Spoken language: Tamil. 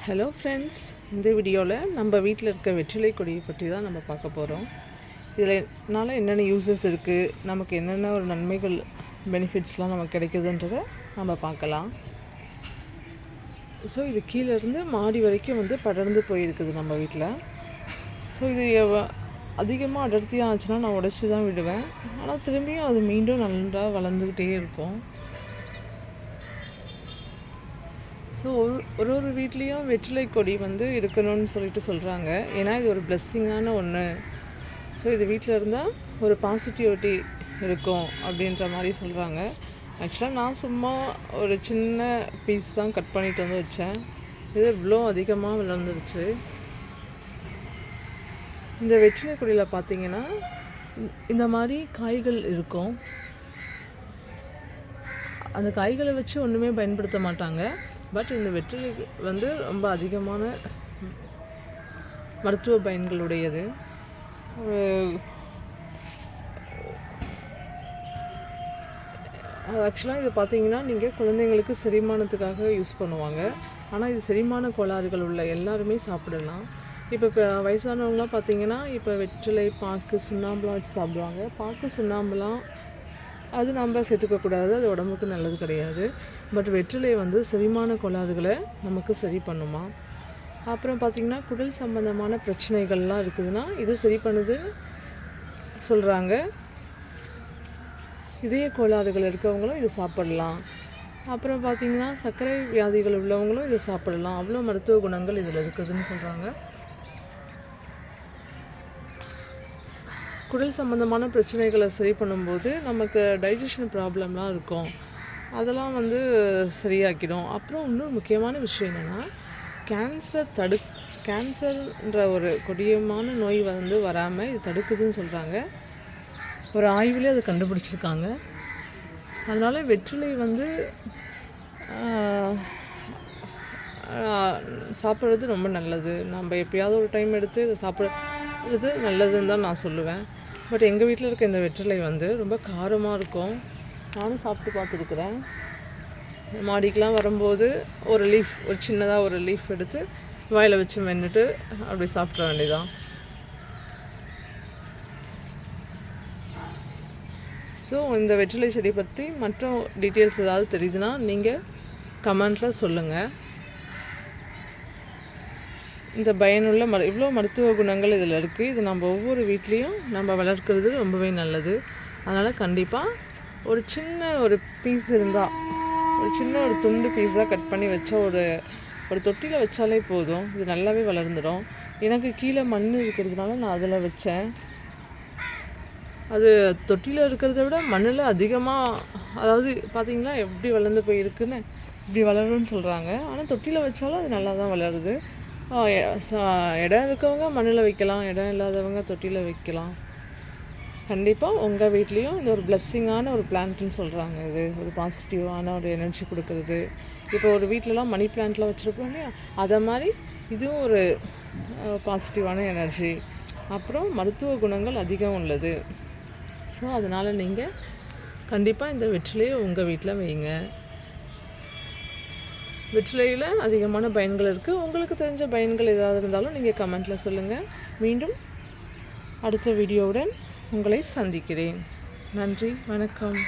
ஹலோ ஃப்ரெண்ட்ஸ், இந்த வீடியோவில் நம்ம வீட்டில் இருக்க வெற்றிலை கொடியை பற்றி தான் நம்ம பார்க்க போகிறோம். இதனால் என்னென்ன யூசஸ் இருக்குது, நமக்கு என்னென்ன ஒரு நன்மைகள் பெனிஃபிட்ஸ்லாம் நமக்கு கிடைக்குதுன்றதை நம்ம பார்க்கலாம். ஸோ இது கீழேருந்து மாடி வரைக்கும் படர்ந்து போயிருக்குது நம்ம வீட்டில். ஸோ இது அதிகமாக அடர்த்தியாக ஆச்சுன்னா நான் உடைச்சி தான் விடுவேன். ஆனால் திரும்பியும் அது மீண்டும் நல்லா வளர்ந்துக்கிட்டே இருக்கும். ஸோ ஒரு வீட்லேயும் வெற்றிலை கொடி இருக்கணும்னு சொல்கிறாங்க. ஏன்னா இது ஒரு பிளெஸ்ஸிங்கான ஒன்று. ஸோ இது வீட்டில் இருந்தால் ஒரு பாசிட்டிவிட்டி இருக்கும் அப்படின்ற மாதிரி சொல்கிறாங்க. ஆக்சுவலாக நான் சும்மா ஒரு சின்ன பீஸ் தான் கட் பண்ணிட்டு வச்சேன். இது இவ்வளோ அதிகமாக வளர்ந்துருச்சு. இந்த வெற்றிலை கொடியில் பார்த்திங்கன்னா இந்த மாதிரி காய்கள் இருக்கும். அந்த காய்களை வச்சு ஒன்றுமே பயன்படுத்த மாட்டாங்க. பட் இந்த வெற்றிலை ரொம்ப அதிகமான மருத்துவ பயன்களுடையது. ஆக்சுவலாக இது பார்த்தீங்கன்னா நீங்கள் குழந்தைங்களுக்கு செரிமானத்துக்காக யூஸ் பண்ணுவாங்க. ஆனால் இது செரிமான கோளாறுகள் உள்ள எல்லாருமே சாப்பிடலாம். இப்போ வயசானவங்களாம் பார்த்தீங்கன்னா இப்போ வெற்றிலை, பாக்கு, சுண்ணாம்புலாம் வச்சு சாப்பிடுவாங்க. பாக்கு, சுண்ணாம்புலாம் அது நம்ம சேர்த்துக்கக்கூடாது, அது உடம்புக்கு நல்லது கிடையாது. பட் வெற்றிலை செரிமான கோளாறுகளை நமக்கு சரி பண்ணுமா. அப்புறம் பார்த்திங்கன்னா குடல் சம்பந்தமான பிரச்சனைகள்லாம் இருக்குதுன்னா இது சரி பண்ணுது சொல்கிறாங்க. இதய கோளாறுகள் இருக்கவங்களும் இதை சாப்பிடலாம். அப்புறம் பார்த்திங்கன்னா சர்க்கரை வியாதிகள் உள்ளவங்களும் இதை சாப்பிடலாம். அவ்வளோ மருத்துவ குணங்கள் இதில் இருக்குதுன்னு சொல்கிறாங்க. குடல் சம்மந்தமான பிரச்சனைகளை சரி பண்ணும்போது நமக்கு டைஜஷன் ப்ராப்ளம்லாம் இருக்கும், அதெல்லாம் சரியாக்கிடும். அப்புறம் இன்னொரு முக்கியமான விஷயம் என்னென்னா கேன்சர்ன்ற ஒரு கொடியமான நோய் வராமல் இது தடுக்குதுன்னு சொல்கிறாங்க. ஒரு ஆய்விலே அதை கண்டுபிடிச்சிருக்காங்க. அதனால் வெற்றிலை சாப்பிட்றது ரொம்ப நல்லது. நம்ம எப்பயாவது ஒரு டைம் எடுத்து இதை சாப்பிட்றது நல்லதுன்னு தான் நான் சொல்லுவேன். பட் எங்கள் வீட்டில் இருக்க இந்த வெற்றிலை ரொம்ப காரமாக இருக்கும். நானும் சாப்பிட்டு பார்த்துருக்குறேன். மாடிக்கெலாம் வரும்போது ஒரு சின்னதாக ஒரு லீஃப் எடுத்து வாயில் வச்சு மென்னுட்டு அப்படி சாப்பிட்ற வேண்டியதான். ஸோ இந்த வெற்றிலை செடி பற்றி மற்ற டீட்டெயில்ஸ் ஏதாவது தெரியுதுன்னா நீங்கள் கமெண்ட்டில் சொல்லுங்கள். இந்த பயனுள்ள இவ்வளோ மருத்துவ குணங்கள் இதில் இருக்குது. இது நம்ம ஒவ்வொரு வீட்லேயும் நம்ம வளர்க்குறது ரொம்பவே நல்லது. அதனால் கண்டிப்பாக ஒரு பீஸ் இருந்தால், ஒரு சின்ன துண்டு பீஸாக கட் பண்ணி வச்சா ஒரு தொட்டியில் வச்சாலே போதும். இது நல்லாவே வளர்ந்துடும். எனக்கு கீழே மண் இருக்கிறதுனால நான் அதில் வச்சேன். அது தொட்டியில் இருக்கிறத விட மண்ணில் அதிகமாக, அதாவது பார்த்திங்களா எப்படி வளர்ந்து போயிருக்குன்னு, இப்படி வளரும்னு சொல்கிறாங்க. ஆனால் தொட்டியில் வச்சாலும் அது நல்லா தான் வளருது. இடம் இருக்கவங்க மண்ணில் வைக்கலாம், இடம் இல்லாதவங்க தொட்டியில் வைக்கலாம். கண்டிப்பாக உங்கள் வீட்லேயும் இந்த ஒரு பிளெஸ்ஸிங்கான ஒரு பிளான்ட்னு சொல்கிறாங்க. இது ஒரு பாசிட்டிவான ஒரு எனர்ஜி கொடுக்குறது. இப்போ ஒரு வீட்டிலலாம் மணி பிளான்ட்லாம் வச்சுருப்போம் இல்லையா, அதை மாதிரி இதுவும் ஒரு பாசிட்டிவான எனர்ஜி. அப்புறம் மருத்துவ குணங்கள் அதிகம் உள்ளது. ஸோ அதனால் நீங்கள் கண்டிப்பாக இந்த வெற்றிலையை உங்கள் வீட்டில் வைங்க. வெற்றிலையில் அதிகமான பயன்கள் இருக்குது. உங்களுக்கு தெரிஞ்ச பயன்கள் ஏதாவது இருந்தாலும் நீங்கள் கமெண்ட்டில் சொல்லுங்கள். மீண்டும் அடுத்த வீடியோவுடன் உங்களை சந்திக்கிறேன். நன்றி, வணக்கம்.